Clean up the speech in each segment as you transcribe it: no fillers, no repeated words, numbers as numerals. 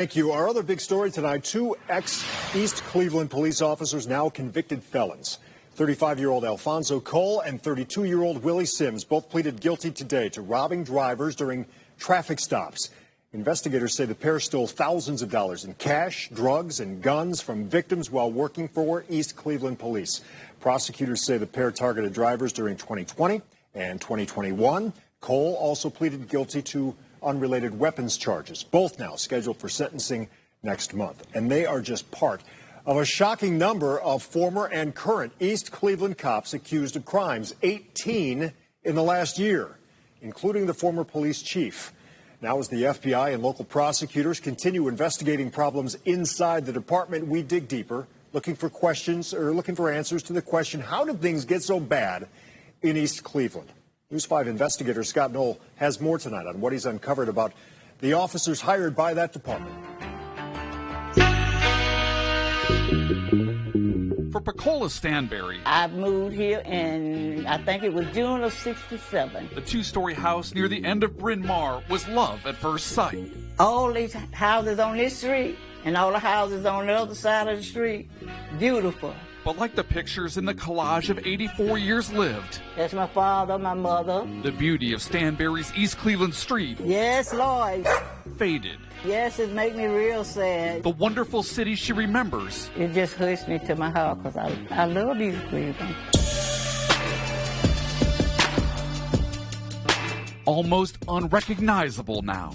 Thank you. Our other big story tonight, two ex-East Cleveland police officers, now convicted felons. 35-year-old Alfonso Cole and 32-year-old Willie Sims both pleaded guilty today to robbing drivers during traffic stops. Investigators say the pair stole thousands of dollars in cash, drugs, and guns from victims while working for East Cleveland police. Prosecutors say the pair targeted drivers during 2020 and 2021. Cole also pleaded guilty to unrelated weapons charges, both now scheduled for sentencing next month. And they are just part of a shocking number of former and current East Cleveland cops accused of crimes, 18 in the last year, including the former police chief. Now, as the FBI and local prosecutors continue investigating problems inside the department, we dig deeper, looking for answers to the question, how did things get so bad in East Cleveland? News 5 investigator Scott Knoll has more tonight on what he's uncovered about the officers hired by that department. For Pecola Stanberry, I moved here in, I think it was June of '67. the two-story house near the end of Bryn Mawr was love at first sight. All these houses on this street and all the houses on the other side of the street, beautiful. But like the pictures in the collage of 84 years lived, That's my father, my mother. the beauty of Stanberry's East Cleveland Street Yes, Lord. faded. Yes, it made me real sad. The wonderful city she remembers It just hushed me to my heart because I love East Cleveland. almost unrecognizable now.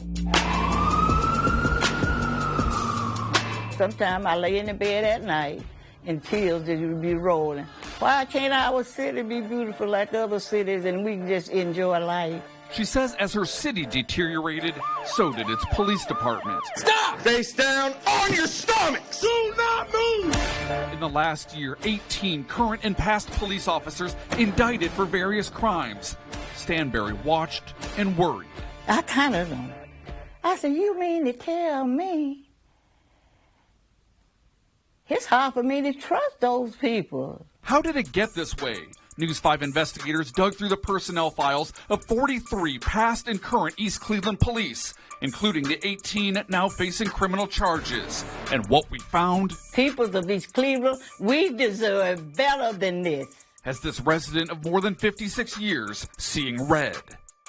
Sometimes I lay in the bed at night and tears just would be rolling. Why can't our city be beautiful like other cities and we can just enjoy life? She says as her city deteriorated, so did its police department. Stop! Face down on your stomachs! Do not move! In the last year, 18 current and past police officers indicted for various crimes. Stanberry watched and worried. I kind of don't. I said, you mean to tell me it's hard for me to trust those people? How did it get this way? News 5 investigators dug through the personnel files of 43 past and current East Cleveland police, including the 18 now facing criminal charges. And what we found? People of East Cleveland, we deserve better than this. Has this resident of more than 56 years seeing red?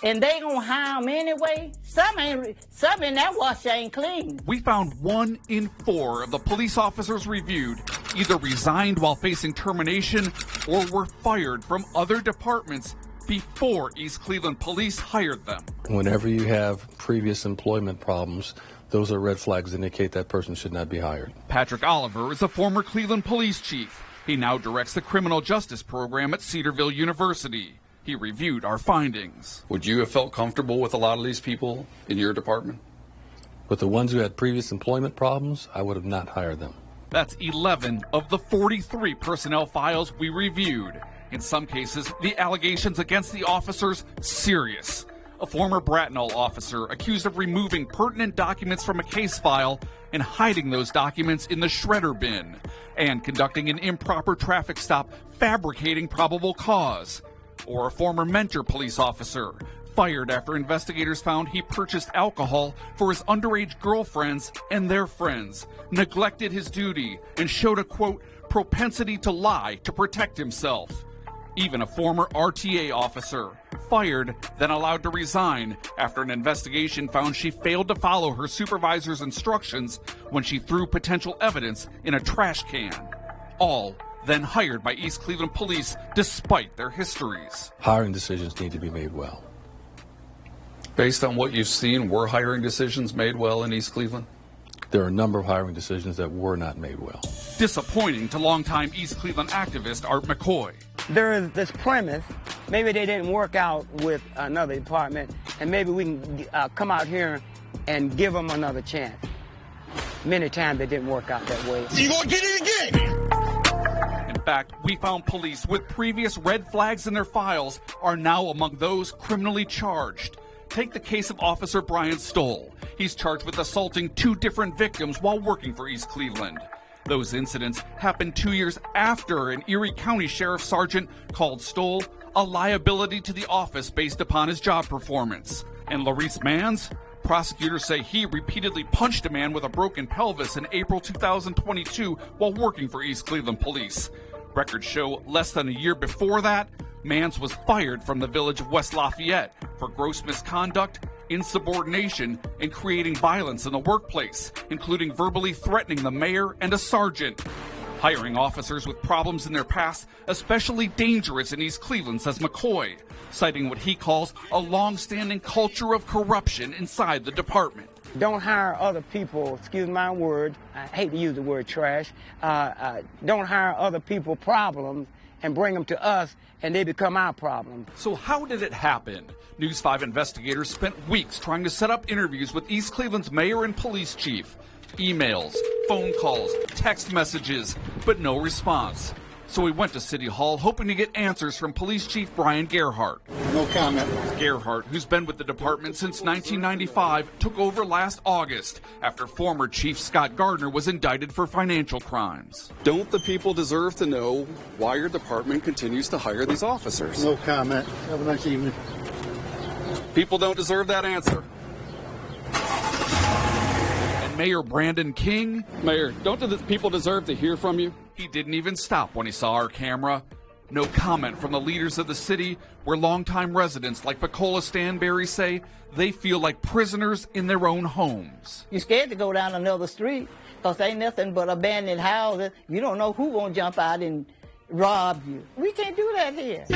And they gonna hire them anyway? Some in that wash ain't clean. We found 1 in 4 of the police officers reviewed either resigned while facing termination or were fired from other departments before East Cleveland police hired them. Whenever you have previous employment problems, those are red flags that indicate that person should not be hired. Patrick Oliver is a former Cleveland police chief. He now directs the criminal justice program at Cedarville University. He reviewed our findings. Would you have felt comfortable with a lot of these people in your department? But the ones who had previous employment problems, I would have not hired them. That's 11 of the 43 personnel files we reviewed. In some cases, the allegations against the officers serious. A former Bracknell officer accused of removing pertinent documents from a case file and hiding those documents in the shredder bin, and conducting an improper traffic stop, fabricating probable cause. Or a former Mentor police officer, fired after investigators found he purchased alcohol for his underage girlfriends and their friends, neglected his duty, and showed a, quote, propensity to lie to protect himself. Even a former RTA officer, fired, then allowed to resign after an investigation found she failed to follow her supervisor's instructions when she threw potential evidence in a trash can. All then hired by East Cleveland police despite their histories. Hiring decisions need to be made well. Based on what you've seen, were hiring decisions made well in East Cleveland? There are a number of hiring decisions that were not made well. Disappointing to longtime East Cleveland activist Art McCoy. There is this premise, maybe they didn't work out with another department, and maybe we can come out here and give them another chance. Many times it didn't work out that way. You gonna get it again? In fact, we found police with previous red flags in their files are now among those criminally charged. Take the case of Officer Brian Stoll. He's charged with assaulting 2 different victims while working for East Cleveland. Those incidents happened 2 years after an Erie County Sheriff Sergeant called Stoll a liability to the office based upon his job performance. And Larice Manns Prosecutors say he repeatedly punched a man with a broken pelvis in April 2022 while working for East Cleveland Police. Records show less than a year before that, Mans was fired from the village of West Lafayette for gross misconduct, insubordination, and creating violence in the workplace, including verbally threatening the mayor and a sergeant. Hiring officers with problems in their past, especially dangerous in East Cleveland, says McCoy, citing what he calls a long-standing culture of corruption inside the department. Don't hire other people, excuse my word, I hate to use the word trash, don't hire other people problems and bring them to us and they become our problem. So how did it happen? News 5 investigators spent weeks trying to set up interviews with East Cleveland's mayor and police chief. Emails, phone calls, text messages, but no response. So we went to City Hall hoping to get answers from Police Chief Brian Gerhardt. No comment. Gerhardt, who's been with the department since 1995, took over last August after former Chief Scott Gardner was indicted for financial crimes. Don't the people deserve to know why your department continues to hire these officers? No comment. Have a nice evening. People don't deserve that answer. Mayor Brandon King. Mayor, don't the people deserve to hear from you? He didn't even stop when he saw our camera. No comment from the leaders of the city, where longtime residents like Bacola Stanberry say they feel like prisoners in their own homes. You're scared to go down another street because ain't nothing but abandoned houses. You don't know who gonna jump out and rob you. We can't do that here.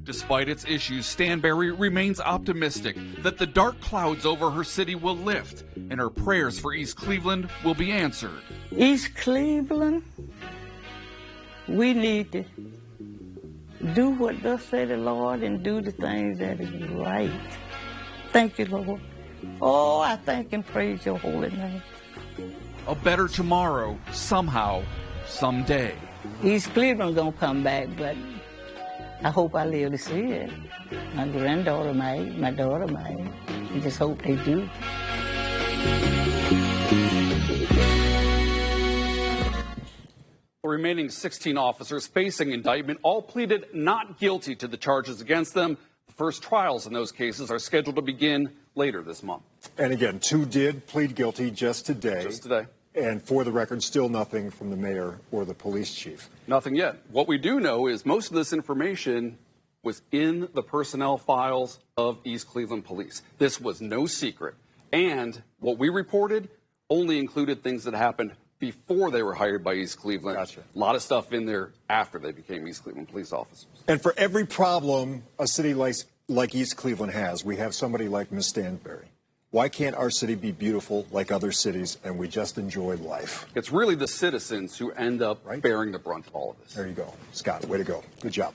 Despite its issues, Stanberry remains optimistic that the dark clouds over her city will lift and her prayers for East Cleveland will be answered. East Cleveland, we need to do what thus say the Lord and do the things that is right. Thank you, Lord. Oh, I thank and praise your holy name. A better tomorrow, somehow, someday. East Cleveland gonna come back, but I hope I live to see it. My granddaughter might, my daughter might. I just hope they do. The remaining 16 officers facing indictment all pleaded not guilty to the charges against them. The first trials in those cases are scheduled to begin later this month. And again, 2 did plead guilty just today. Just today. And for the record, still nothing from the mayor or the police chief. Nothing yet. What we do know is most of this information was in the personnel files of East Cleveland Police. This was no secret. And what we reported only included things that happened before they were hired by East Cleveland. Gotcha. A lot of stuff in there after they became East Cleveland police officers. And for every problem a city like East Cleveland has, we have somebody like Ms. Stanberry. Why can't our city be beautiful like other cities and we just enjoy life? It's really the citizens who end up bearing the brunt of all of this. There you go. Scott, way to go. Good job.